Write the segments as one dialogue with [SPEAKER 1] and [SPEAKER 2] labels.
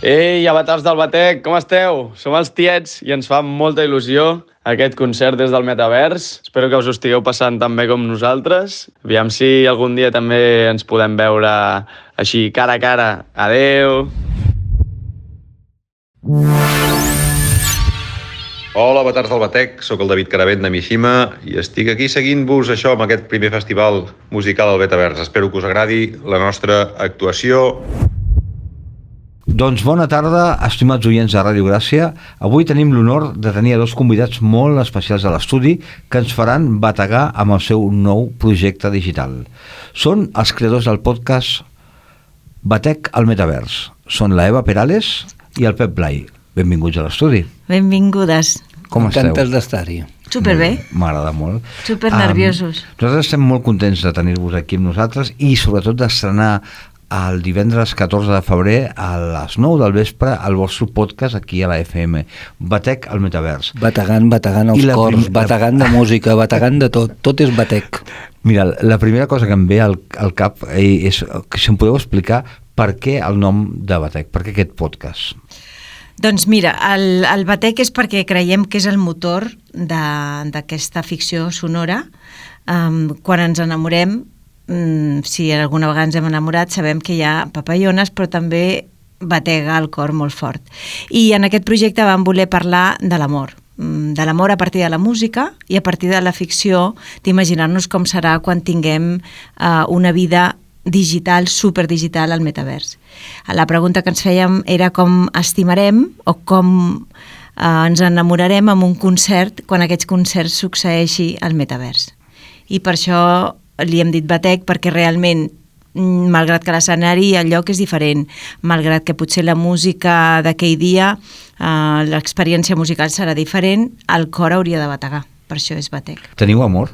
[SPEAKER 1] Ei, avatars del Batec, com esteu? Som els tiets i ens fa molta il·lusió aquest concert des del Metavers. Espero que us ho estigueu passant tan bé com nosaltres. Aviam si algun dia també ens podem veure així cara a cara. Adeu!
[SPEAKER 2] Hola, avatars del Batec, sóc el David Caravent de Mishima i estic aquí seguint-vos això amb aquest primer festival musical al Metavers. Espero que us agradi la nostra actuació.
[SPEAKER 3] Doncs bona tarda, estimats oients de Ràdio Gràcia. Avui tenim l'honor de tenir dos convidats molt especials a l'estudi que ens faran bategar amb el seu nou projecte digital. Són els creadors del podcast Batec al Metavers. Són la Eva Perales i el Pep Blai. Benvinguts a l'estudi.
[SPEAKER 4] Benvingudes.
[SPEAKER 3] Com esteu?
[SPEAKER 5] Contentes d'estar-hi.
[SPEAKER 4] Superbé.
[SPEAKER 3] M'agrada molt.
[SPEAKER 4] Super nerviosos.
[SPEAKER 3] Nosaltres estem molt contents de tenir-vos aquí amb nosaltres i sobretot d'estrenar el divendres 14 de febrer a les 9 del vespre al vostre podcast aquí a la FM. Batec al Metavers.
[SPEAKER 5] Bategant els cors, bategant de música, bategant de tot. Tot és batec.
[SPEAKER 3] Mira, la primera cosa que em ve al cap és que si em podeu explicar per què el nom de Batec, per què aquest podcast?
[SPEAKER 4] Doncs mira, el Batec és perquè creiem que és el motor d'aquesta ficció sonora. Quan ens enamorem, si alguna vegada ens hem enamorat, sabem que hi ha papallones, però també batega el cor molt fort. I en aquest projecte vam voler parlar de l'amor a partir de la música i a partir de la ficció, d'imaginar-nos com serà quan tinguem una vida digital, superdigital al metavers. La pregunta que ens fèiem era com estimarem o com ens enamorarem amb un concert quan aquests concerts succeeixi al metavers. I per això li hem dit Batec, perquè realment, malgrat que l'escenari i el lloc és diferent, malgrat que potser la música d'aquell dia, l'experiència musical serà diferent, el cor hauria de bategar. Per això és Batec.
[SPEAKER 3] Teniu amor?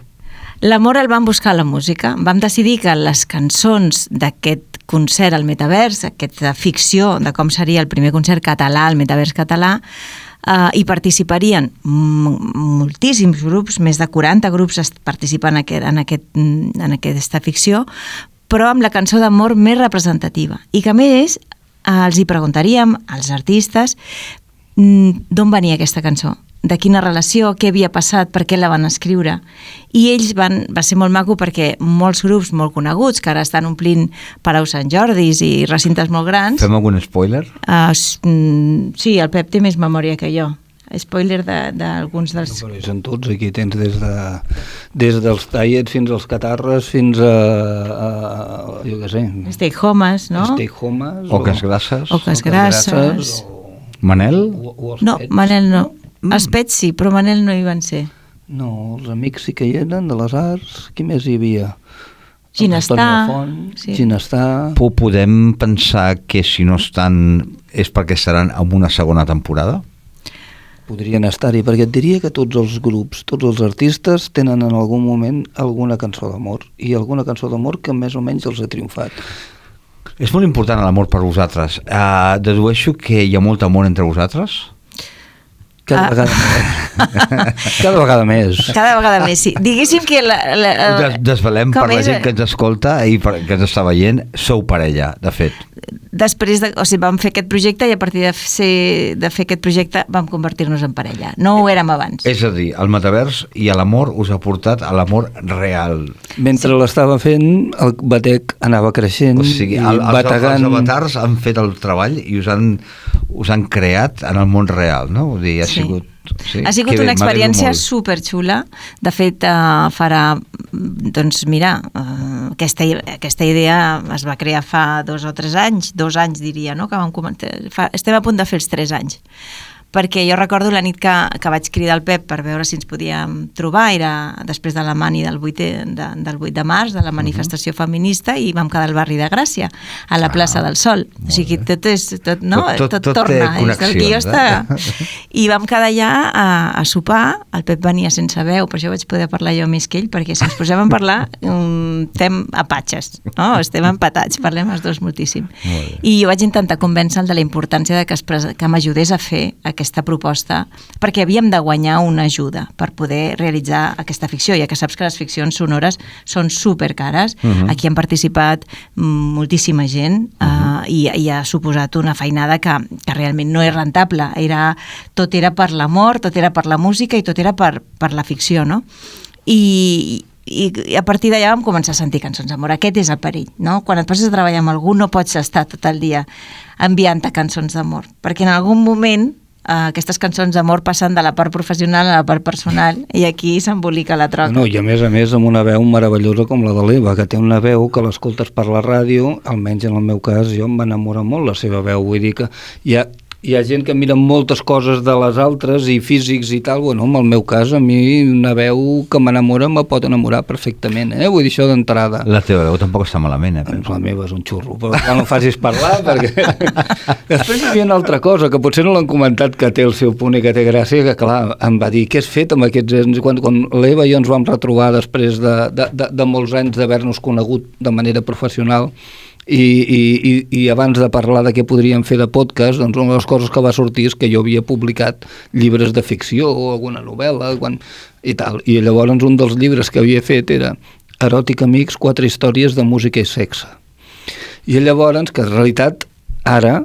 [SPEAKER 4] L'amor el vam buscar a la música. Vam decidir que les cançons d'aquest concert al Metavers, aquesta ficció de com seria el primer concert català al Metavers català, hi participarien moltíssims grups, més de 40 grups participen en aquesta ficció, però amb la cançó d'amor més representativa. I que a més els hi preguntaríem als artistes d'on venia aquesta cançó, de quina relació, què havia passat, per què la van escriure. I ells va ser molt maco perquè molts grups molt coneguts, que ara estan omplint Palau Sant Jordis i recintes molt grans...
[SPEAKER 3] Fem algun spoiler?
[SPEAKER 4] Sí, el Pep té més memòria que jo. Spoiler d'alguns dels...
[SPEAKER 5] No, però són tots, aquí tens des dels Tallets fins als Catarres, fins a jo què sé...
[SPEAKER 4] Stay Homes, no?
[SPEAKER 5] Stay Homes...
[SPEAKER 3] Oques Grasses.
[SPEAKER 4] Oques Grasses.
[SPEAKER 3] Manel?
[SPEAKER 4] No, Manel no. Els Pets sí, però Manel no hi van ser.
[SPEAKER 5] No, els amics sí que hi eren, de les arts. Qui més hi havia?
[SPEAKER 4] Ginestar.
[SPEAKER 5] Sí. Ginestar.
[SPEAKER 3] Podem pensar que si no estan és perquè estaran en una segona temporada?
[SPEAKER 5] Podrien estar-hi, perquè et diria que tots els grups, tots els artistes tenen en algun moment alguna cançó d'amor, i alguna cançó d'amor que més o menys els ha triomfat.
[SPEAKER 3] És molt important l'amor per vosaltres. Dedueixo que hi ha molt amor entre vosaltres?
[SPEAKER 5] Cada vegada més. Cada vegada més.
[SPEAKER 4] Cada vegada més, sí. Diguéssim que...
[SPEAKER 3] Desvelem per la gent que ens escolta i que ens està veient, sou parella, de fet.
[SPEAKER 4] Després vam fer aquest projecte i a partir de fer aquest projecte vam convertir-nos en parella. No ho érem abans.
[SPEAKER 3] És a dir, el metavers i l'amor us ha portat a l'amor real.
[SPEAKER 5] Mentre l'estava fent, el Batec anava creixent.
[SPEAKER 3] O sigui,
[SPEAKER 5] bategant...
[SPEAKER 3] els avatars han fet el treball i us han creat en el món real, no? Vull dir, ha sigut
[SPEAKER 4] una experiència superxula. De fet, farà, doncs mira, aquesta idea es va crear fa 2 o 3 anys, 2 anys diria, no? Que vam comentar. Estem a punt de fer els 3 anys. Perquè jo recordo la nit que vaig cridar el Pep per veure si ens podíem trobar, era després de la mani del 8 de març, de la manifestació feminista, i vam quedar al barri de Gràcia, a la plaça del Sol. O sigui, tot torna, és del guió està... I vam quedar allà a sopar, el Pep venia sense veu, per això vaig poder parlar jo més que ell, perquè si ens posem a parlar estem apatxes, no? Estem empatats, parlem els dos moltíssim. I jo vaig intentar convèncer-lo de la importància que m'ajudés a fer aquesta proposta, perquè havíem de guanyar una ajuda per poder realitzar aquesta ficció, ja que saps que les ficcions sonores són supercares. Aquí han participat moltíssima gent i ha suposat una feinada que realment no és rentable. Tot era per l'amor, tot era per la música i tot era per la ficció, no? I a partir d'allà vam començar a sentir cançons d'amor. Aquest és el perill, no? Quan et poses a treballar amb algú no pots estar tot el dia enviant-te cançons d'amor, perquè en algun moment aquestes cançons d'amor passen de la part professional a la part personal i aquí s'embolica la troca.
[SPEAKER 5] No, i a més amb una veu meravellosa com la de l'Eva, que té una veu que l'escoltes per la ràdio, almenys en el meu cas jo em va enamorar molt la seva veu, vull dir que hi ha gent que mira moltes coses de les altres i físics i tal, bueno, en el meu cas a mi una veu que m'enamora me pot enamorar perfectament, vull dir això d'entrada.
[SPEAKER 3] La teva veu tampoc està malament,
[SPEAKER 5] Doncs la meva és un xurro, però quan no facis parlar, perquè... Després hi havia una altra cosa, que potser no l'han comentat, que té el seu punt i que té gràcia, que clar, em va dir, què has fet amb aquests... Quan l'Eva i jo ens vam retrobar després de molts anys d'haver-nos conegut de manera professional, i abans de parlar de què podríem fer de podcast, doncs una de les coses que va sortir és que jo havia publicat llibres de ficció o alguna novel·la i tal, i llavors un dels llibres que havia fet era Eròtic Amics, 4 històries de música i sexe, i llavors que en realitat ara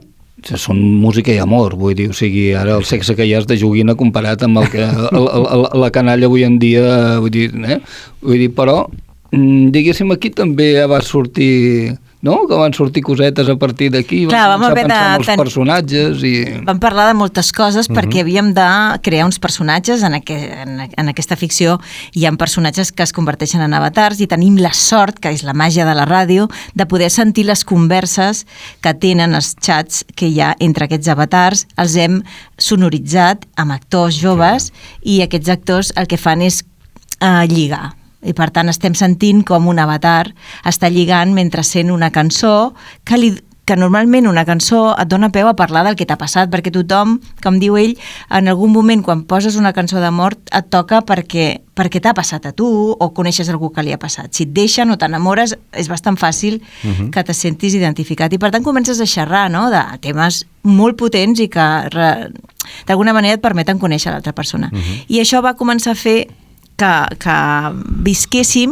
[SPEAKER 5] són música i amor, vull dir, o sigui, ara el sexe que hi ha és de joguina comparat amb el que la canalla avui en dia, vull dir, però diguéssim aquí també va sortir... No? Que van sortir cosetes a partir d'aquí, vam començar a pensar en els personatges i...
[SPEAKER 4] Vam parlar de moltes coses perquè havíem de crear uns personatges en aquesta ficció. Hi ha personatges que es converteixen en avatars i tenim la sort, que és la màgia de la ràdio, de poder sentir les converses que tenen els xats que hi ha entre aquests avatars. Els hem sonoritzat amb actors joves i aquests actors el que fan és lligar. I per tant estem sentint com un avatar està lligant mentre sent una cançó que normalment una cançó et dona peu a parlar del que t'ha passat, perquè tothom, com diu ell, en algun moment quan poses una cançó d'amor et toca perquè t'ha passat a tu o coneixes algú que li ha passat. Si et deixen o t'enamores és bastant fàcil que te sentis identificat i per tant comences a xerrar, no?, de temes molt potents i que d'alguna manera et permeten conèixer l'altra persona. I això va començar a fer que visquéssim,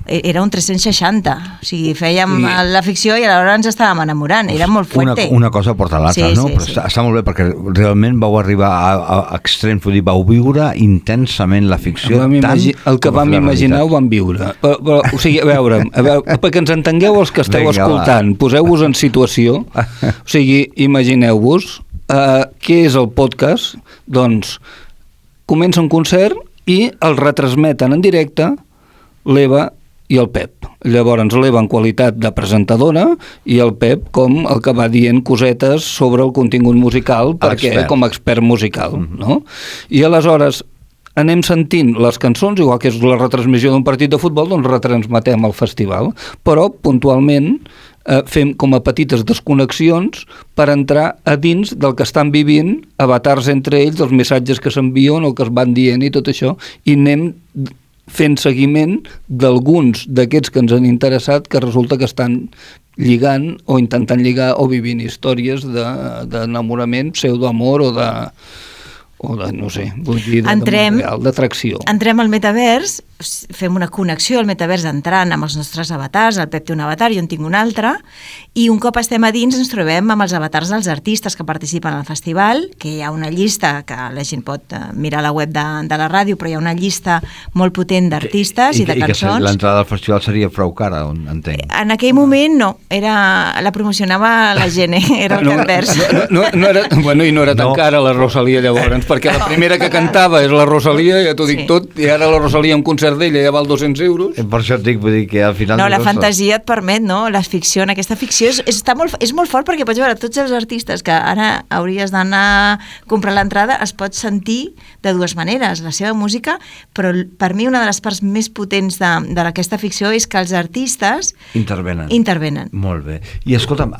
[SPEAKER 4] era un 360, o sigui, fèiem la ficció i alhora ens estàvem enamorant, era molt fuerte.
[SPEAKER 3] Una cosa porta l'altra, no? Però està molt bé perquè realment vau arribar a extrems, vull dir, vau viure intensament la ficció.
[SPEAKER 5] El que vam imaginar ho vam viure. Però, o sigui, a veure, perquè ens entengueu els que esteu escoltant, poseu-vos en situació, o sigui, imagineu-vos què és el podcast, doncs comença un concert i el retransmeten en directe l'Eva i el Pep. Llavors l'Eva en qualitat de presentadora i el Pep com el que va dient cosetes sobre el contingut musical com a expert musical, no? I aleshores anem sentint les cançons, igual que és la retransmissió d'un partit de futbol, doncs retransmetem el festival, però puntualment fem com a petites desconnexions per entrar a dins del que estan vivint avatars entre ells, els missatges que s'envien o que es van dient i tot això, i anem fent seguiment d'alguns d'aquests que ens han interessat que resulta que estan lligant o intentant lligar o vivint històries d'enamorament, pseudoamor o de no sé, vull dir, d'atracció.
[SPEAKER 4] Entrem al metavers, fem una connexió al metavers entrant amb els nostres avatars, el Pep té un avatar, jo en tinc un altre, i un cop estem a dins ens trobem amb els avatars dels artistes que participen al festival, que hi ha una llista, que la gent pot mirar a la web de la ràdio, però hi ha una llista molt potent d'artistes i de cançons.
[SPEAKER 3] I que l'entrada al festival seria prou cara, entenc.
[SPEAKER 4] En aquell moment no, la promocionava la gent, era el Canvers.
[SPEAKER 5] Bueno, i no era tan cara la Rosalia llavors, perquè la primera que cantava és la Rosalia, ja t'ho dic tot, i ara la Rosalia en concert d'ella ja val 200 euros.
[SPEAKER 3] Per això et dic, vull dir que al final...
[SPEAKER 4] No, la fantasia et permet, no? La ficció, aquesta ficció és molt fort perquè pots veure tots els artistes que ara hauries d'anar a comprar l'entrada, es pot sentir de dues maneres, la seva música, però per mi una de les parts més potents d'aquesta ficció és que els artistes intervenen.
[SPEAKER 3] Molt bé. I escolta'm,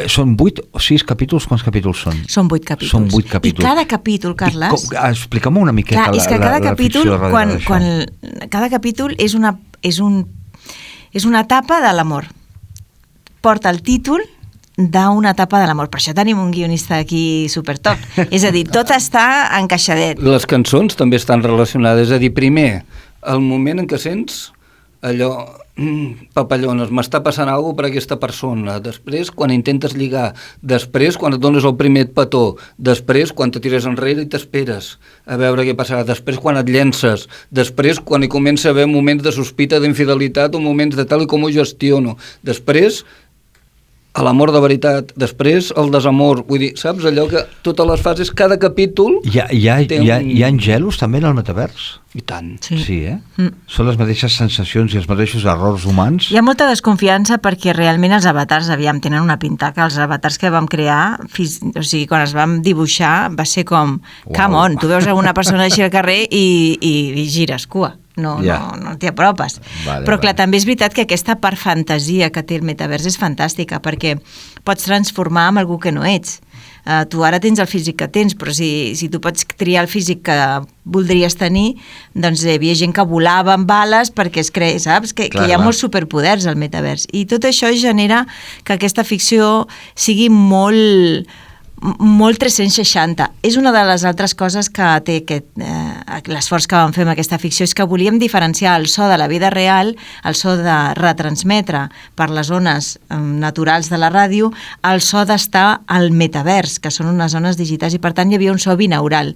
[SPEAKER 3] són 8 o 6 capítols? Quants capítols són?
[SPEAKER 4] Són 8 capítols.
[SPEAKER 3] Són 8 capítols.
[SPEAKER 4] I cada capítol, Carles...
[SPEAKER 3] Explica'm una miqueta
[SPEAKER 4] és que cada capítol, cada capítol és una etapa de l'amor. Porta el títol d'una etapa de l'amor. Per això tenim un guionista aquí supertop. És a dir, tot està encaixadet.
[SPEAKER 5] Les cançons també estan relacionades. És a dir, primer, el moment en què sents allò, papallones, m'està passant alguna cosa per aquesta persona. Després, quan intentes lligar. Després, quan et dones el primer petó. Després, quan te tires enrere i t'esperes a veure què passarà. Després, quan et llences. Després, quan hi comença a haver moments de sospita d'infidelitat o moments de tal i com ho gestiono. Després, a l'amor de veritat, després el desamor, vull dir, saps allò que totes les fases, cada capítol...
[SPEAKER 3] Hi ha gelos també en el metavers?
[SPEAKER 5] I tant.
[SPEAKER 3] Sí, Són les mateixes sensacions i els mateixos errors humans?
[SPEAKER 4] Hi ha molta desconfiança perquè realment els avatars, aviam, tenen una pinta que els avatars que vam crear, o sigui, quan els vam dibuixar, va ser com, come on, tu veus alguna persona així al carrer i gires cua. No t'hi apropes. Però clar, també és veritat que aquesta part fantasia que té el metavers és fantàstica perquè pots transformar en algú que no ets. Tu ara tens el físic que tens, però si tu pots triar el físic que voldries tenir, doncs hi havia gent que volava amb bales perquè es creia, saps? Que hi ha molts superpoders al metavers. I tot això genera que aquesta ficció sigui molt 360. És una de les altres coses que té l'esforç que vam fer amb aquesta ficció, és que volíem diferenciar el so de la vida real, el so de retransmetre per les ones naturals de la ràdio, el so d'estar al metavers, que són unes ones digitals, i per tant hi havia un so binaural.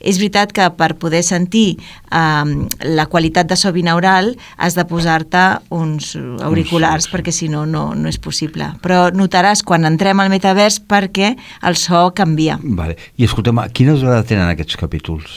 [SPEAKER 4] És veritat que per poder sentir la qualitat de so binaural has de posar-te uns auriculars, perquè si no, no és possible. Però notaràs quan entrem al metavers perquè el so canvia.
[SPEAKER 3] Vale. I escoltem, quina durada tenen aquests capítols?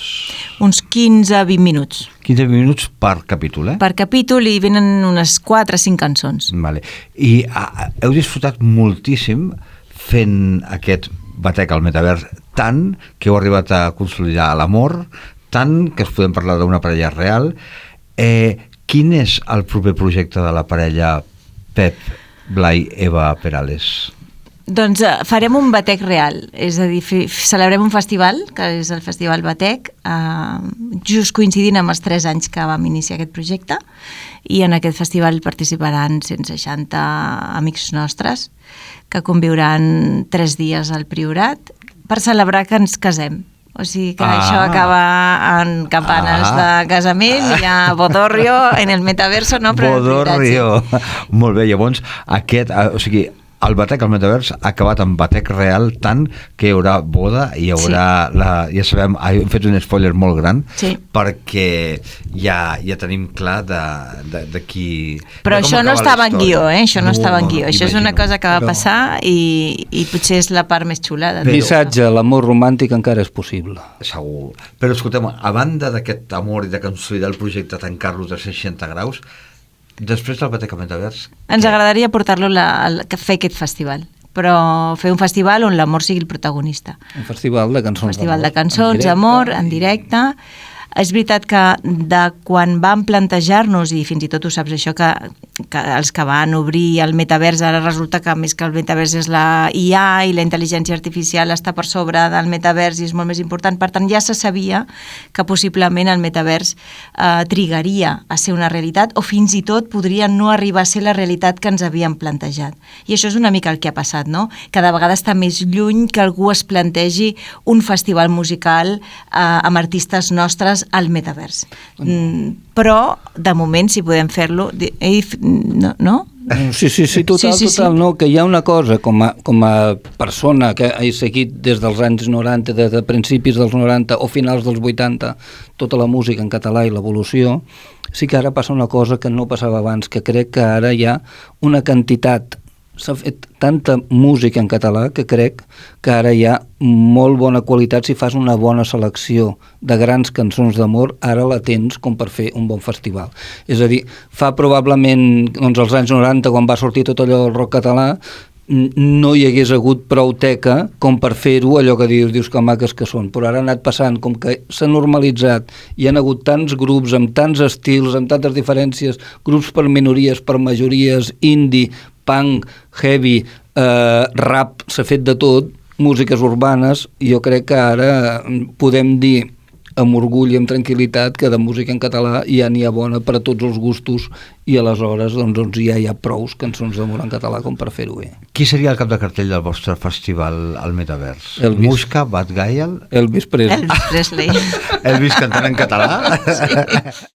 [SPEAKER 4] Uns 15-20 minuts.
[SPEAKER 3] 15 minuts per capítol,
[SPEAKER 4] Per capítol, i venen unes 4 o 5 cançons.
[SPEAKER 3] Vale. I heu disfrutat moltíssim fent aquest batec al metavers, tant que heu arribat a consolidar l'amor, tant que us podem parlar d'una parella real. Quin és el proper projecte de la parella Pep, Blai, Eva Perales?
[SPEAKER 4] Doncs farem un batec real, és a dir, celebrem un festival, que és el Festival Batec, just coincidint amb els 3 anys que vam iniciar aquest projecte, i en aquest festival participaran 160 amics nostres que conviuran 3 dies al Priorat per celebrar que ens casem. O sigui que això acaba en campanes de casament, hi ha bodorrio en el metaverso, no? Però
[SPEAKER 3] bodorrio, molt bé, llavors o sigui, el batec al metavers ha acabat amb batec real, tant que hi haurà boda i hi haurà, ja sabem, hem fet un spoiler molt gran, perquè ja tenim clar de qui...
[SPEAKER 4] Però això no estava en guió, això no estava en guió, això és una cosa que va passar i potser és la part més xula.
[SPEAKER 5] Missatge, l'amor romàntic encara és possible.
[SPEAKER 3] Segur. Però escoltem, a banda d'aquest amor i de consolidar el projecte, tancar-lo de 60 graus, després del batec al metavers...
[SPEAKER 4] Ens agradaria portar-lo a fer aquest festival, però fer un festival on l'amor sigui el protagonista.
[SPEAKER 5] Un festival de cançons d'amor.
[SPEAKER 4] Un festival de cançons, amor, en directe. És veritat que de quan vam plantejar-nos, i fins i tot ho saps això, que els que van obrir el metavers, ara resulta que més que el metavers és la IA i la intel·ligència artificial està per sobre del metavers i és molt més important. Per tant, ja se sabia que possiblement el metavers trigaria a ser una realitat o fins i tot podria no arribar a ser la realitat que ens havíem plantejat. I això és una mica el que ha passat, no? Cada vegada està més lluny que algú es plantegi un festival musical amb artistes nostres al metavers. Però, de moment, si podem fer-lo... No?
[SPEAKER 5] Sí, total, no, que hi ha una cosa, com a persona que he seguit des dels anys 90, des de principis dels 90 o finals dels 80, tota la música en català i l'evolució, sí que ara passa una cosa que no passava abans, que crec que ara hi ha una quantitat, s'ha fet tanta música en català que crec que ara hi ha molt bona qualitat. Si fas una bona selecció de grans cançons d'amor, ara la tens com per fer un bon festival. És a dir, fa probablement als anys 90, quan va sortir tot allò del rock català, no hi hagués hagut prou teca com per fer-ho, allò que dius que maques que són, però ara ha anat passant, com que s'ha normalitzat, hi han hagut tants grups amb tants estils, amb tantes diferències, grups per minories, per majories, indie, punk, heavy, rap, s'ha fet de tot, músiques urbanes. Jo crec que ara podem dir amb orgull i amb tranquil·litat que de música en català ja n'hi ha bona per a tots els gustos i aleshores doncs ja hi ha prous cançons d'amor en català com per fer-ho bé.
[SPEAKER 3] Qui seria el cap de cartell del vostre festival al Metavers?
[SPEAKER 5] Elvis.
[SPEAKER 3] Muska, Bad Gael?
[SPEAKER 5] Elvis Presley.
[SPEAKER 4] Elvis Presley.
[SPEAKER 3] Elvis cantant en català?
[SPEAKER 4] Sí.